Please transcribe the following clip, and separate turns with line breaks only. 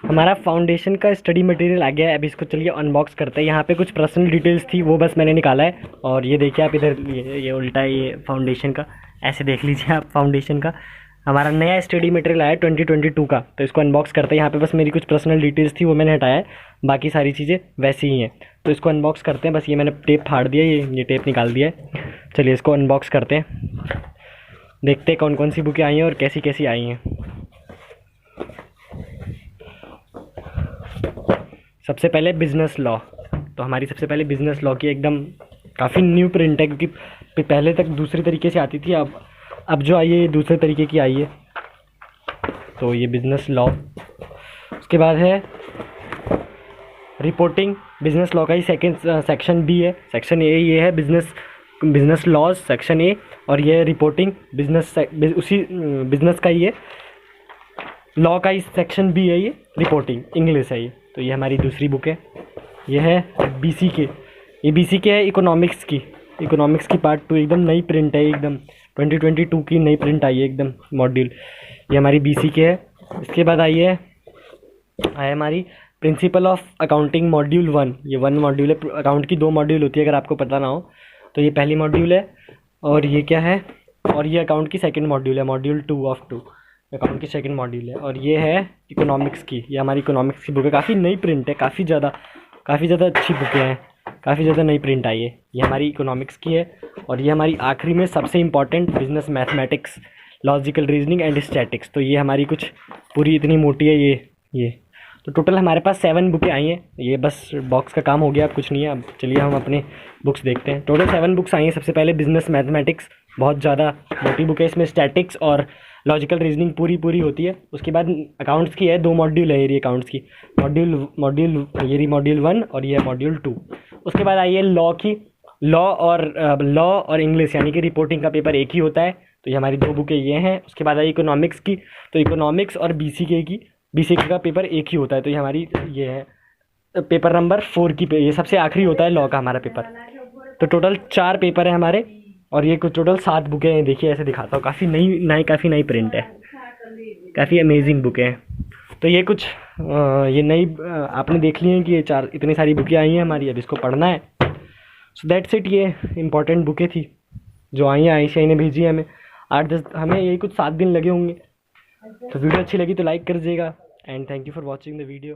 हमारा फाउंडेशन का study material आ गया है। अब इसको चलिए अनबॉक्स करते हैं। यहाँ पे कुछ पर्सनल डिटेल्स थी, वो बस मैंने निकाला है। और ये देखिए आप इधर, ये उल्टा है, ये फाउंडेशन का, ऐसे देख लीजिए आप फाउंडेशन का। हमारा नया स्टडी मटेरियल आया है 2022 का, तो इसको अनबॉक्स करते हैं। यहाँ पे बस मेरी कुछ पर्सनल डिटेल्स थी, वो मैंने हटाया है, बाकी सारी चीज़ें वैसी ही हैं। तो इसको अनबॉक्स करते हैं। बस ये मैंने टेप फाड़ दिया, ये टेप निकाल दिया है। चलिए इसको अनबॉक्स करते हैं, देखते हैं कौन कौन सी बुकें आई हैं और कैसी कैसी आई हैं। सबसे पहले बिज़नेस लॉ। तो हमारी सबसे पहले बिज़नेस लॉ की एकदम काफ़ी न्यू प्रिंट है, क्योंकि पहले तक दूसरी तरीके से आती थी, अब जो आई है ये दूसरे तरीके की आई है। तो ये बिज़नेस लॉ। उसके बाद है रिपोर्टिंग। बिज़नेस लॉ का ही सेक्शन बी है। सेक्शन ए ये है बिज़नेस लॉज सेक्शन ए, और ये रिपोर्टिंग उसी बिज़नेस का ही है, लॉ का ही सेक्शन बी है, ये रिपोर्टिंग इंग्लिश है ये। तो ये हमारी दूसरी बुक है। ये है बीसी के, ये बीसी के है इकोनॉमिक्स की पार्ट 2। एकदम नई प्रिंट है, एकदम 2022 की नई प्रिंट आई है एकदम मॉड्यूल। ये हमारी बीसी के है। इसके बाद आई है हमारी प्रिंसिपल ऑफ अकाउंटिंग मॉड्यूल 1। ये 1 मॉड्यूल है। अकाउंट की 2 मॉड्यूल होती है, अगर आपको पता ना हो तो ये पहली मॉड्यूल है। और ये क्या है, और ये अकाउंट की सेकंड मॉड्यूल है, मॉड्यूल 2 ऑफ 2 अकाउंट की सेकंड मॉड्यूल है। और ये है इकोनॉमिक्स की, ये हमारी इकोनॉमिक्स की बुक है। काफ़ी नई प्रिंट है, काफ़ी ज़्यादा अच्छी बुकें हैं, काफ़ी ज़्यादा नई प्रिंट आई है। ये हमारी इकोनॉमिक्स की है। और ये हमारी आखिरी में सबसे important business mathematics, logical reasoning and statics. तो ये हमारी कुछ पूरी इतनी मोटी है ये। तो टोटल हमारे पास 7 बुकें आई हैं। ये बस बॉक्स का काम हो गया, अब कुछ नहीं है। अब चलिए हम अपने बुक्स देखते हैं। टोटल 7 बुक्स आई हैं। सबसे पहले बिजनेस मैथमेटिक्स, बहुत ज़्यादा मोटी बुक है, इसमें स्टैटिक्स और लॉजिकल रीजनिंग पूरी होती है। उसके बाद अकाउंट्स की है, 2 मॉड्यूल है ये अकाउंट्स की, मॉड्यूल 1 और ये मॉड्यूल 2। उसके बाद आई है लॉ की, लॉ और इंग्लिश, यानी कि रिपोर्टिंग का पेपर एक ही होता है। तो ये हमारी 2 बुकें ये हैं। उसके बाद आई इकोनॉमिक्स की, तो इकोनॉमिक्स और बीसीके का पेपर एक ही होता है। तो ये हमारी ये है पेपर नंबर 4 की ये सबसे आखिरी होता है लॉ का हमारा पेपर। तो टोटल 4 पेपर है हमारे, और ये कुछ टोटल 7 बुकें हैं। देखिए ऐसे दिखाता हूँ, काफ़ी नई प्रिंट है, काफ़ी अमेजिंग बुकें हैं। तो ये कुछ ये नई आपने देख ली है कि ये 4 इतनी सारी बुकें आई हैं हमारी, अब इसको पढ़ना है। So that's it. ये इंपॉर्टेंट बुकें थी जो आई हैं, ICI ने भेजी है हमें। 8-10 हमें यही कुछ 7 दिन लगे होंगे। तो वीडियो अच्छी लगी तो लाइक कर दीजिएगा, and thank you for watching the video.